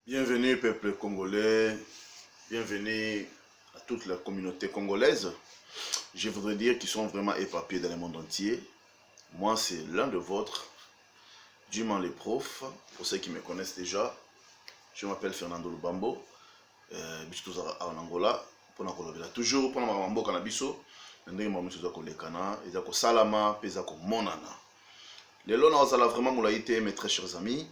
Bienvenue peuple congolais, bienvenue à toute la communauté congolaise. Je voudrais dire qu'ils sont vraiment éparpillés dans le monde entier. Moi c'est l'un de vôtres, Duman les profs, pour ceux qui me connaissent déjà. Je m'appelle Fernando Lubambo, biso en Angola, pour toujours pour Mambo Canabiso, ndenge mamu toza kolekana, eza ko salama, peza ko monana. Lelo na ozala vraiment moulaïté mes très chers amis.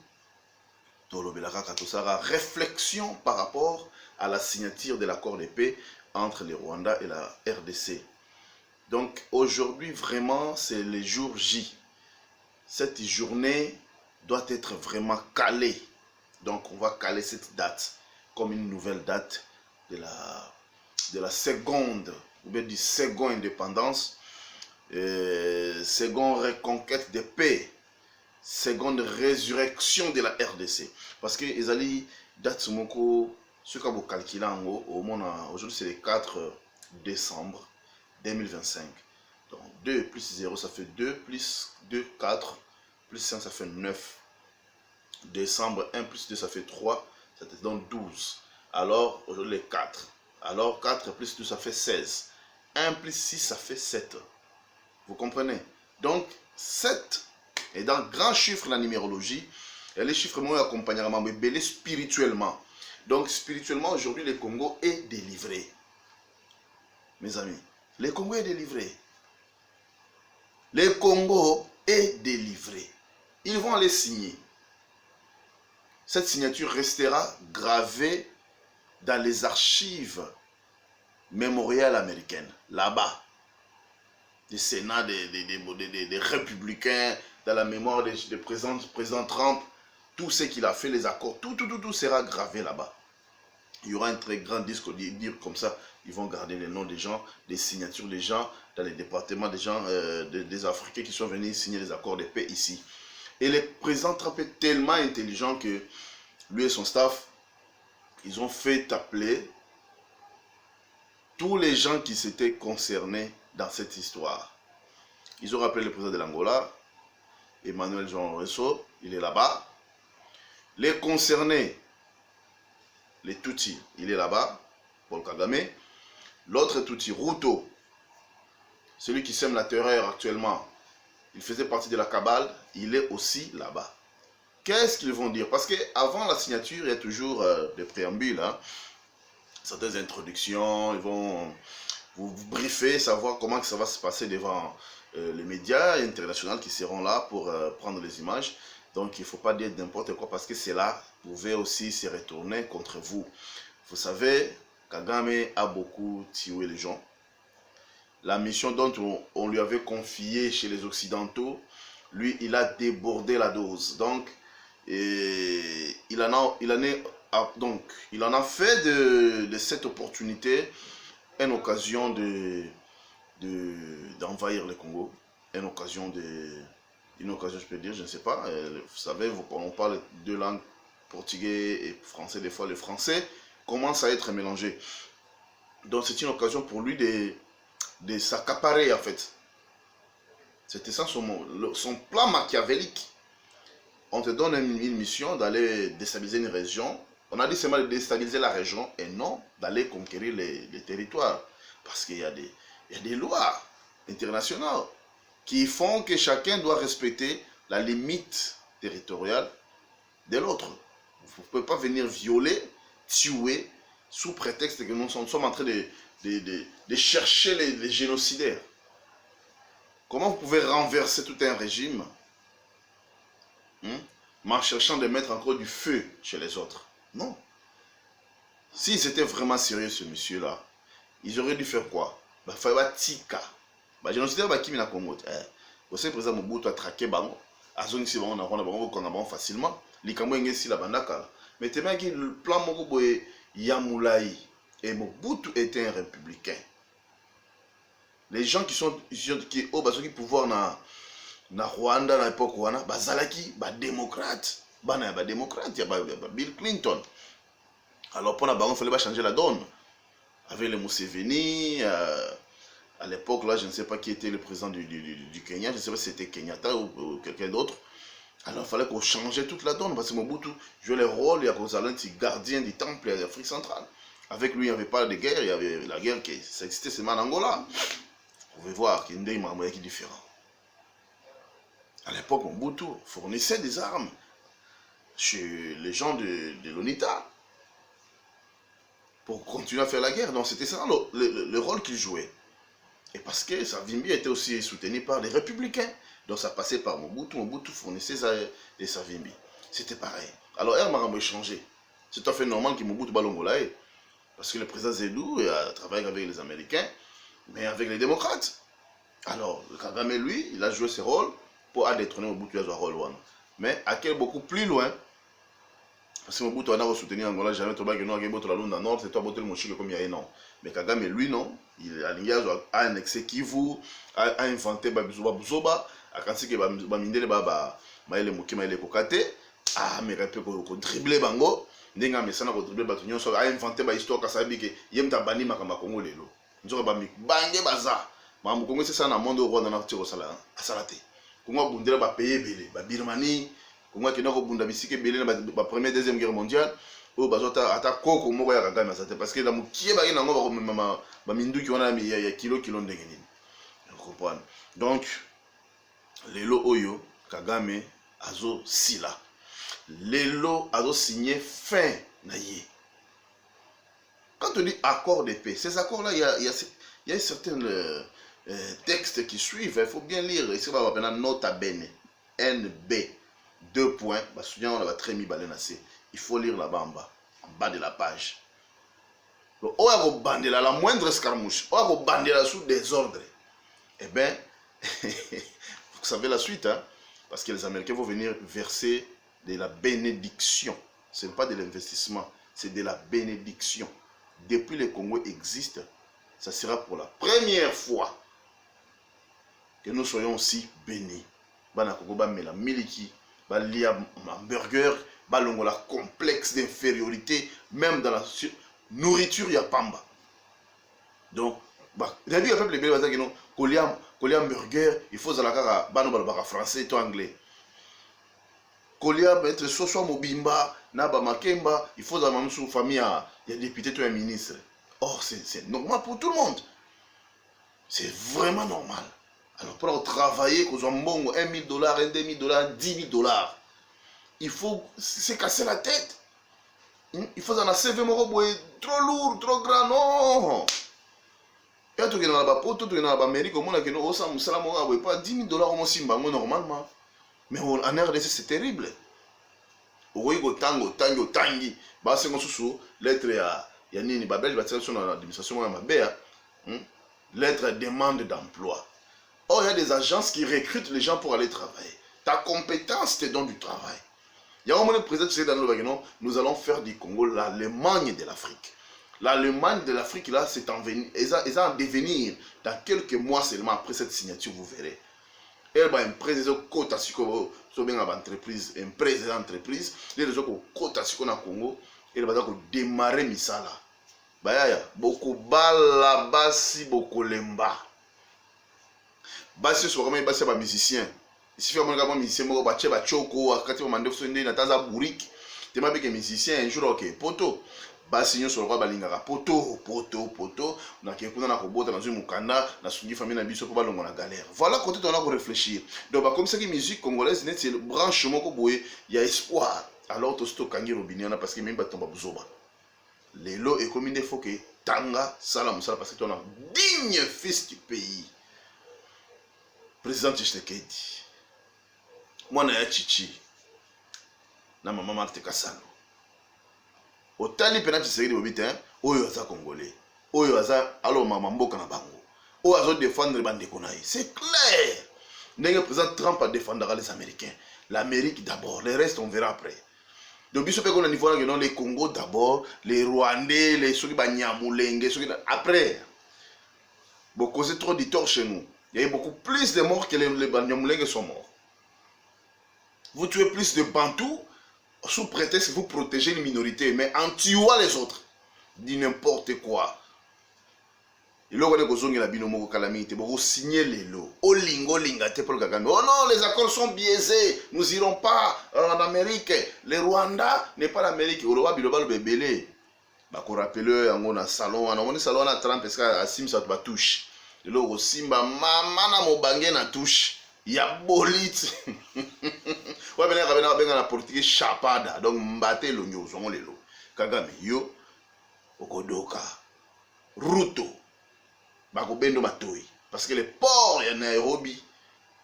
Réflexion par rapport à la signature de l'accord de paix entre le Rwanda et la RDC. Donc aujourd'hui vraiment c'est le jour J. Cette journée doit être vraiment calée. Donc on va caler cette date comme une nouvelle date de la seconde, ou bien du second indépendance, seconde reconquête de paix, seconde résurrection de la RDC. Parce que ezali date moko ce que vous calculez en haut, aujourd'hui c'est le 4 décembre 2025. Donc 2 plus 0 ça fait 2 plus 2 4 plus 5 ça fait 9. Décembre 1 plus 2 ça fait 3, ça te donne 12. Alors aujourd'hui le 4. Alors 4 plus 2 ça fait 16. 1 plus 6 ça fait 7. Vous comprenez? Donc 7 est dans le grand chiffre de la numérologie. Et les chiffres m'ont accompagné à m'embellir spirituellement. Donc spirituellement aujourd'hui le Congo est délivré. Mes amis, le Congo est délivré. Le Congo est délivré. Ils vont aller signer. Cette signature restera gravée dans les archives mémoriales américaines, là-bas. Des Sénats, des républicains, dans la mémoire des président Trump, tout ce qu'il a fait, les accords, tout sera gravé là-bas. Il y aura un très grand disque, dire comme ça, ils vont garder les noms des gens, les signatures des gens, dans les départements des gens, des Africains qui sont venus signer les accords de paix ici. Et le président Trump est tellement intelligent que lui et son staff, ils ont fait appeler tous les gens qui s'étaient concernés dans cette histoire. Ils ont rappelé le président de l'Angola, Emmanuel Jean Resso, il est là-bas. Les concernés, les Tutsis, il est là-bas, Paul Kagame. L'autre Tutsi, Ruto, celui qui sème la terreur actuellement, il faisait partie de la cabale, il est aussi là-bas. Qu'est-ce qu'ils vont dire? Parce qu'avant la signature, il y a toujours des préambules, hein, certaines introductions, ils vont vous briefer, savoir comment ça va se passer devant les médias internationaux qui seront là pour prendre les images. Donc il ne faut pas dire n'importe quoi parce que cela pouvait aussi se retourner contre vous. Vous savez, Kagame a beaucoup tué les gens. La mission dont on lui avait confié chez les Occidentaux, lui, il a débordé la dose. Donc, il en a fait de cette opportunité une occasion d'envahir le Congo, une occasion, je peux dire, je ne sais pas. Vous savez, on parle deux langues, portugais et français, des fois le français commence à être mélangé. Donc c'est une occasion pour lui de s'accaparer en fait. C'était ça son plan machiavélique. On te donne une mission d'aller déstabiliser une région. On a dit seulement de déstabiliser la région et non d'aller conquérir les territoires. Parce qu'il y a des lois internationales qui font que chacun doit respecter la limite territoriale de l'autre. Vous ne pouvez pas venir violer, tuer, sous prétexte que nous sommes en train de chercher les génocidaires. Comment vous pouvez renverser tout un régime en cherchant de mettre encore du feu chez les autres? Non. Si c'était vraiment sérieux ce monsieur-là, ils auraient dû faire quoi? Il fallait tika. Génocidaire qui na Congo. Vous savez, président Mobutu a traqué bango. Azoni si bango na bango facilement. Likambo ngesi la bandaka. Mais tellement que le plan Mobutu est Yamoulaï. Et Mobutu était un républicain. Les gens qui ont le pouvoir na Rwanda à l'époque wana bazalaki ba démocrate. Bana ba démocrate, il y a Bill Clinton. Alors pour la baron, il fallait changer la donne. Avec le Museveni, à l'époque là, je ne sais pas qui était le président du Kenya, je ne sais pas si c'était Kenyatta ou quelqu'un d'autre. Alors il fallait qu'on changeait toute la donne parce que Mobutu jouait le rôle de gardien du temple d'Afrique centrale. Avec lui, il n'y avait pas de guerre, il y avait la guerre qui existait seulement en Angola. Vous pouvez voir qu'il y a un moyen qui est différent. À l'époque, Mobutu fournissait des armes chez les gens de l'ONITA pour continuer à faire la guerre. Donc c'était ça le rôle qu'il jouait. Et parce que Savimbi était aussi soutenu par les républicains. Donc ça passait par Mobutu. Mobutu fournissait les Savimbi. C'était pareil. Alors Air Marambo a changé. C'est tout à fait normal que Mobutu Balongolae. Parce que le président Zedou a travaillé avec les Américains, mais avec les démocrates. Alors, Kagame, lui, il a joué ce rôle pour détrôner Mobutu à ce rôle. Mais à quel beaucoup plus loin. Parce que Mobutu a soutenu Angola, jamais Toba Geno, Agebo, la Lunda Nord, c'est toi, Botel Mochik, comme il y a non. Mais Kagame, lui, non. Il a annexé Kivu, a inventé Babuzoba, a pensé que Bamindele Baba, Maële Moki, Maële Kokate, a mais répété qu'on driblait Bango. Ndenga mesana ko dribble batu nyonso a inventé ba histoire ka sabi ke yemta bani makamba Kongo lelo nzoka ba mi bange baza mambo Kongo c'est ça na monde rwanda na tiko sala asalate Kongo bundela ba payer belé ba Birmanie Kongo ke nako bunda bisike belé na ba première deuxième guerre mondiale o bazota ata koko moko ya Kagame asate parce que la mukie ba ina ngo ba minduki wana ya kilo ndenge nini vous comprenez donc lelo oyo Kagame azo sila Lelo a signé fin naïe. Quand on dit accord de paix, ces accords-là, il y a certains textes qui suivent. Il faut bien lire. Ici, on va appeler nota bene. NB. 2 points. Il faut lire là-bas en bas de la page. Donc, on va bander la moindre escarmouche. On va bander la sous désordre. Eh bien, vous savez la suite, hein? Parce que les Américains vont venir verser de la bénédiction. Ce n'est pas de l'investissement, c'est de la bénédiction. Depuis le Congo existe, ça sera pour la première fois que nous soyons aussi bénis. Bana Congo ba mela miliki, ba lia hamburger, ba longola complexe d'infériorité, même dans la nourriture ya pamba. Donc, bah, d'habitude le peuple belge va dire que non, colia hamburger, il faut zalaka ba no ba français to anglais. Kolia être soit mobimba na ba makemba il faut avoir même sous famille il y a député toi un ministre. Or c'est normal pour tout le monde. C'est vraiment normal. Alors pour travailler qu'on soit bon $1 000, $1 000, $10 000, il faut se casser la tête. Il faut en CV trop lourd, trop grand non. Et à tout que dans la poto, tout dans la Amérique, au monde que nous osons pas $10 000 au simba normalement. Mais en RDC, c'est terrible. Oui, tangi. Bah, c'est comme ça, lettre à Yanini Babel, bah, c'est sur l'administration à Mabéa. Lettre demande d'emploi. Or, il y a des agences qui recrutent les gens pour aller travailler. Ta compétence te donne du travail. Il y a un moment, le président qui dans le nous allons faire du Congo l'Allemagne de l'Afrique. L'Allemagne de l'Afrique, là, c'est en devenir dans quelques mois seulement après cette signature, vous verrez. Elle va empresa kota siko so benga ba entreprise empresa d'entreprise les gens ko kota siko na Congo elle va donc démarrer misala bayaya boko bala basi boko lemba basi so comme basi ba musicien ici fait mon gars musicien mo ba che ba choko akati ba mande so ndé na taza bourrique te ma beke musicien un jour OK poto basi nyo so ba lingaka poto na ke kuna na kobota na zumu kanda na sungi famille na biso po balongo na galère. Voilà côté on a pour réfléchir. Donc bah comme ça que musique congolaise net c'est le branchement ko boye il y a espoir. Alors to sto kangi robiniana parce que même ba tomba buzoba. Lelo et comme il faut que tanga salam sala parce que on a digne fils du pays. Président Tshisekedi. Mwana ya Chichi. Na maman Marthe Kasano. Otali pena Tshisekedi bobite oyo aza congolais oyo aza alo mama mboka na bango oyo azo défendre bandeko na ye c'est clair ndenge président Trump a défendra les Américains l'Amérique d'abord le reste on verra après donc biso pe ko na niveau na non les Congo d'abord les Rwandais les soki ba Nyamulenge soki après beaucoup c'est trop de tort chez nous il y a eu beaucoup plus de morts que les Nyamulenge sont morts vous tuez plus de Bantous sous prétexte que vous protégez une minorité, mais en tuant les autres, dit n'importe quoi. Il a dit la binomo calamité, pour signer les lots. Oh non, les accords sont biaisés. Nous n'irons pas en Amérique. Le Rwanda n'est pas l'Amérique. Le roi Bilobal Bébélé. Bah, qu'on rappelle, on a un salon, on a salon à Trump parce qu'à Simsa tu touche. Le logo Simba, maman na mobangé na touche. Il y a bolite. Ouais, mais là, on a la politique chapada. Donc, m'batte l'oignon, on les lots. Kagame, yo, Okodoka, Ruto. Parce que les ports, il y a Nairobi,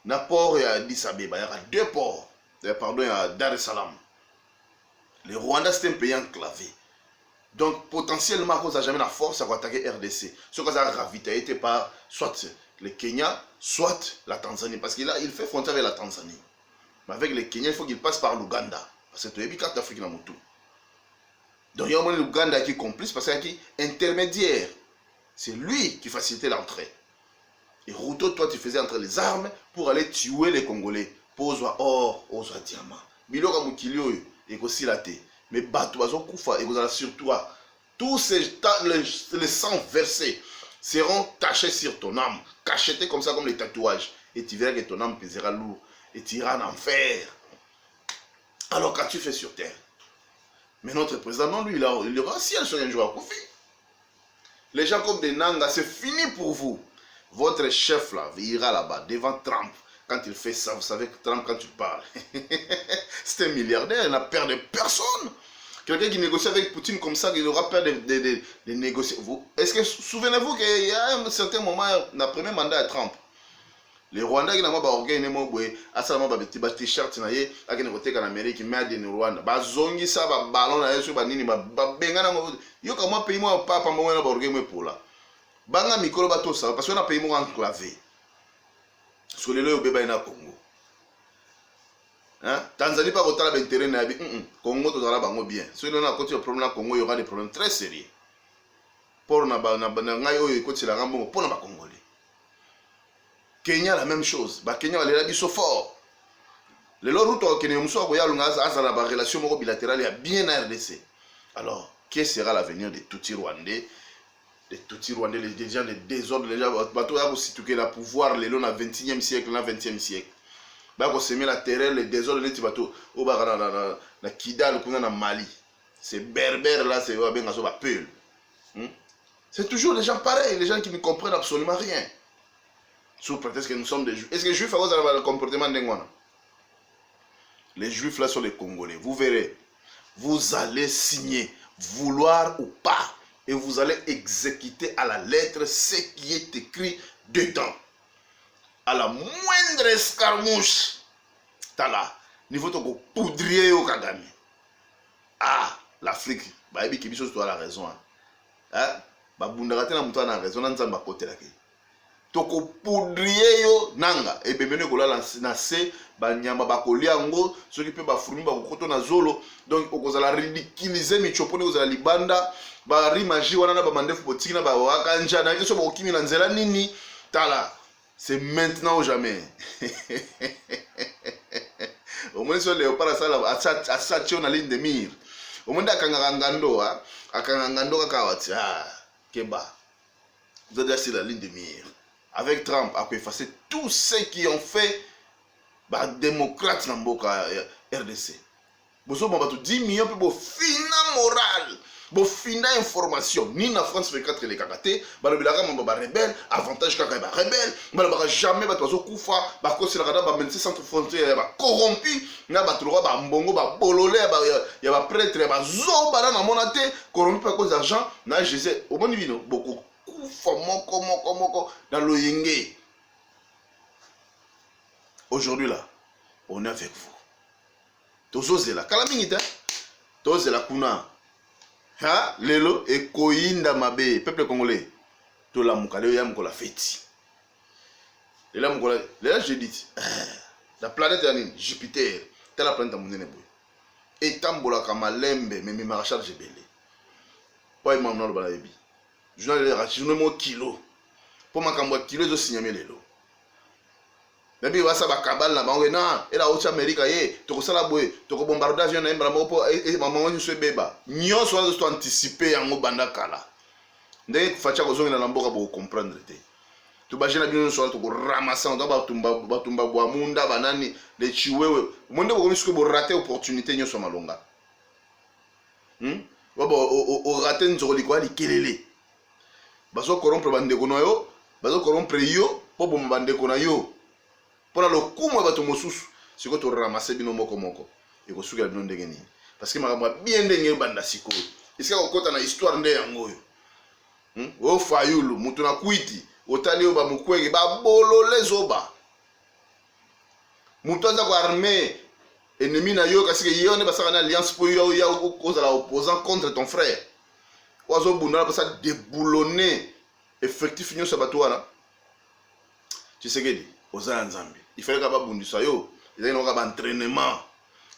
na port, il y a Addis Abeba, il y a deux ports. Pardon, il y a Dar es Salaam. Le Rwanda, c'est un pays enclavé. Donc, potentiellement, on n'a jamais la force à attaquer RDC. Ce qu'on a ravitaillé par soit le Kenya, soit la Tanzanie. Parce qu'il il fait frontière avec la Tanzanie. Mais avec le Kenya, il faut qu'il passe par l'Ouganda. Parce que tu as vu carte d'Afrique dans mon tout. Donc, il y a l'Ouganda qui est complice parce qu'il est intermédiaire. C'est lui qui facilitait l'entrée. Et Ruto, toi, tu faisais entrer les armes pour aller tuer les Congolais. Pour aux or, aux diamants. Biloka Mukilio, et aussi la thé. Mais Batouazo Koufa, et vous allez sur toi. Tous les sangs versés seront tachés sur ton âme. Cachetés comme ça, comme les tatouages. Et tu verras que ton âme pèsera lourd. Et tu iras en enfer. Alors, qu'as-tu fait sur terre? Mais notre président, non, lui, il aura ciel sur un jour à Koufi. Les gens comme des Nanga, c'est fini pour vous. Votre chef là, ira là-bas, devant Trump. Quand il fait ça, vous savez que Trump, quand tu parles, c'est un milliardaire, il n'a peur de personne. Quelqu'un qui négocie avec Poutine comme ça, il aura peur de négocier. Est-ce que, souvenez-vous qu'il y a un certain moment, dans le premier mandat de Trump, les Rwandais qui n'ont pas organisé, à ce moment, ils ont des t-shirts, ils ont des en Amérique, ils ont des Rwanda, ils ont des ballons, ils ont des ballons, yo comment pays moi pas pas moi na borgé pour là banga micro bato ça parce qu'on a pays moi enclavé sur les lois bébé na Congo hein Tanzanie pas autant l'intérêt na bi Congo to la bango bien si on a côté problème na Congo il y aura des problèmes très sérieux pour na ngai oyo côté la ngambo pour na ba Congolais. Kenya la même chose ba Kenya va les biso fort les Ruto qui ne muso ko ya lunga asa na ba relation moko bilatérale ya bien na RDC. Alors quel sera l'avenir des Tutsis rwandais, les gens des désordres, les gens qui ont le pouvoir, les gens dans le 21e siècle, dans le 20e siècle. Ils ont semé la terreur, les désordres, les bateaux, dans Kidal, dans Mali. C'est berbère là, c'est Peul. C'est toujours les gens pareils, les gens qui ne comprennent absolument rien. Sous prétexte que nous sommes des juifs. Est-ce que les juifs ont le comportement d'Engwana? Les juifs là sont les Congolais. Vous verrez, vous allez signer. Vouloir ou pas, et vous allez exécuter à la lettre ce qui est écrit dedans. À la moindre escarmouche, tala, niveau de poudrier au Kagame. Ah, l'Afrique, bah, il y a la raison. Hein? Bah, Bundagate na mutu na raison, nan zamba kote la ke. Toko poudrier yo nanga, et bemene kola na se, ba nyamba ba kolia ngo, ceux qui peuvent ba fourmi ba koto na zolo. Donc, vous allez ridiculiser Michopone, vous allez libanda, ba rimaji wana na ba mandefu botikina ba wakanja na yeso ba okimi na nzela nini tala. C'est maintenant ou jamais. Au moins sur les parasala asatio na ligne de mire. Au moins akangangando akangangando kakawati keba. Vous êtes sur la ligne de mire. Avec Trump, a effacer tous ceux qui ont fait bah démocrate dans Mboka RDC. Vous avez 10 millions pour fina moral, pour fina information. Ni na France 24 les kakaté, bah le bilaga mamba rebelle, avantage kaka ba rebelle, bah jamais ba tozo kufa, bah ko sila kada ba mense centre frontière ba corrompu, na ba tolora ba mbongo ba bololé ba ya ba prêtre ba zo ba na monate corrompu à cause d'argent, na Jésus au bon vino beaucoup kufa moko dans le yenge. Aujourd'hui là, on est avec vous. Tozozela kala mingita tozela kuna ha lelo ekoinda mabe peuple congolais to la mukale ya mukola feti lela mukola lela je dis la planète yani Jupiter telle la planète monene boy et tambola kama lembe mais marachal jebele pas imam na lo bala yebi journal le rachino mo kilo pour makambo kilo zo signamé lelo. Mais il va savoir kabal na bango na et la haute Amérique ye to ko sala boy to ko bombarder avion na mbra mo po et maman ñu se beba nyo so zo anticiper yango banda kala ndenge facha kozongela na mboka bo comprendre te to bajena bino so to ramasser on doit batumba bwa munda banani les chiwewe monde bo komisiko bo rater opportunité nyoso malonga o rater nzoko likwa likelele bazo corrompre bandeko na yo bazo corrompre yo po bo bandeko na yo pona lokumu bato mosusu siko to ramasser bino moko e ko sukela bino ndenge nini parce que makambo bien ndenge banda siko isika kokota na histoire nde yango yo o fayulu mutu na kwiti otali yo ba mukwege ba bolole zoba mutu aza ko armée ennemi na yo kasi ke yone basaka na alliance po yo ya kozala opposant contre ton frère ozo bunda ba sa déboulonner effectif nyo sabato wana Tshisekedi oza nzambe il fallait ka ba bundisa yo ezali no ka ba entraînement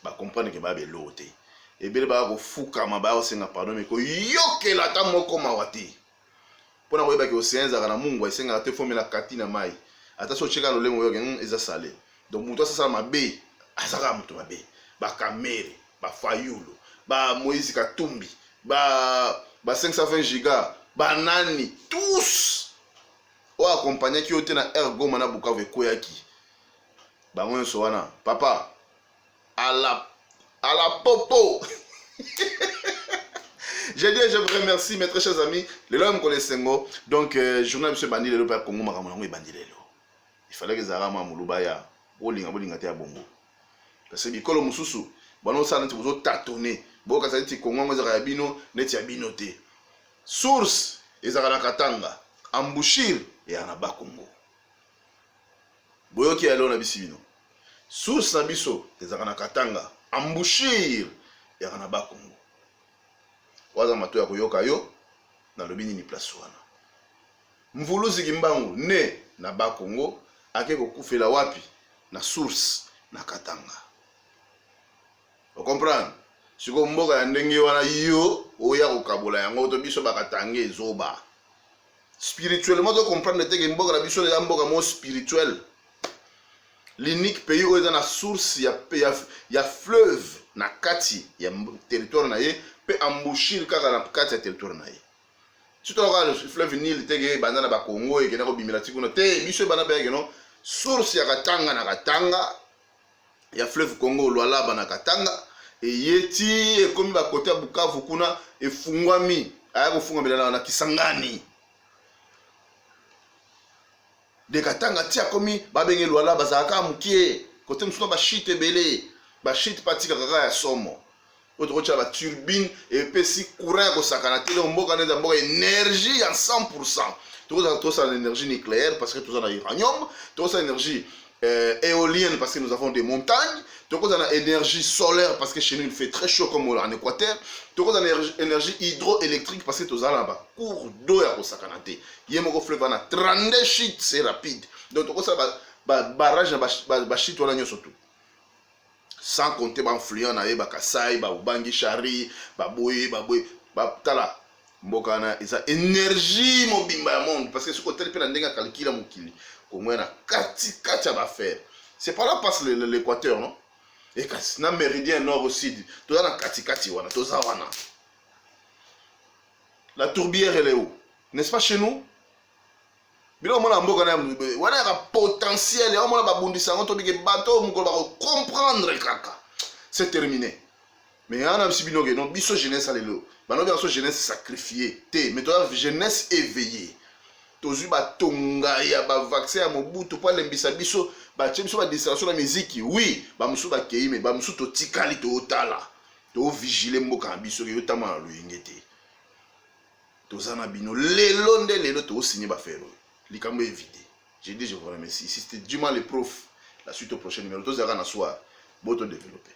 ba comprendre que ba belote et bele ba ko fukama ba osenga pardon mais ko yokela ta moko mawati pona koyeba ke osenza kana mungu esenga te fomela kati na mai ata so cheka lolemo yoke eza salé donc muto sasa mabe azaka muto mabe ba kamere ba fayulu ba Moïse Katumbi ba 520 giga ba nani tous o accompagner ki ote na Ergoma na Bukavu koyaki ba ngwenso wana papa à la popo. Je dis, je vous remercie, mes très chers amis. Les gens me connaissent. Donc, journal M. Bandi, le père Congo, Maramongo et Bandi. Il fallait que Zarama Mouloubaya, Bolinga, Bolinga, Tea Bongo. Parce que Bikolo Moussousou, Bono Sa, Neti Bozo tâtonné. Boka Sati Congo, Zarabino, Neti Abinote. Source, Ezara Katanga, Ambouchir et Anaba Congo. Boyoki Alon Abisibino. Source Nabiso, Ezara Katanga, Ambouchir et Anaba Congo. Waza mato ya koyoka yo na lobini ni place wana mvuluzi kimbangu ne na Bakongo ake kokufela wapi na source na Katanga o comprendre siko mboka ya ndenge wana yo oya kokabola yango to biso bakatanga ezoba spirituellement to comprendre te ke mboka na biso ya mboka mo spirituel l'unique pays où est dans la source ya fleuve na kati ya territoire na ye pe embouchir kaka na kati ya territoire na ye surtout le fleuve Nil tege bandana ba Congo et kena ko bimela tikuna te biso bana ba no source ya Katanga na Katanga ya fleuve Congo Lualaba na Katanga et yeti e komi ba côté ya Bukavu kuna e fungwami aya ko funga bila na Kisangani de Katanga tia komi ba benge Lualaba za ka mukie côté musuno ba shite belé ba shite patika kaka ya somo autre la turbine et puis si courant ko sakana tele mboka neza mboka énergie à 100%. Tout ça l'énergie nucléaire parce que tout ça na uranium, tout ça énergie éolienne parce que nous avons des montagnes, tout ça na énergie solaire parce que chez nous il fait très chaud comme en Équateur, tout ça na énergie hydroélectrique parce que tout ça là-bas cours d'eau ya ko sakana te. Yemoko fleuve na 32 shit c'est rapide. Donc tout ça barrage ba shit wala nyoso tout. Sans compter ba influent na ye ba Kasai ba Ubangi Shari ba boye ba tala mboka na eza énergie mobimba ya monde parce que ce côté pe na ndenga calcula mokili ko mwena kati ba faire c'est par là passe l'équateur non et kasi na méridien nord au sud to na kati wana to za wana la tourbière elle est où n'est-ce pas chez nous bilo mona mboka na wana ya potentiel ya mona babundisa ngo to bike bato mukolo ba comprendre kaka c'est terminé mais ana bisibino ke non biso jeunesse alelo bano biso jeunesse sacrifiée te mais toi jeunesse éveillée tozu ba tonga ya ba vaccin ya mobutu po lembisa biso ba biso ba distraction na musique oui ba musu ba kei mais ba musu to tikali to otala to vigiler mboka biso ke yotama na luyengete tozana bino lelo to signer ba faire Likambo est vidé. J'ai dit, je vous remercie. Si c'était du mal les profs, la suite au prochain numéro. Tous les soir, beau développer.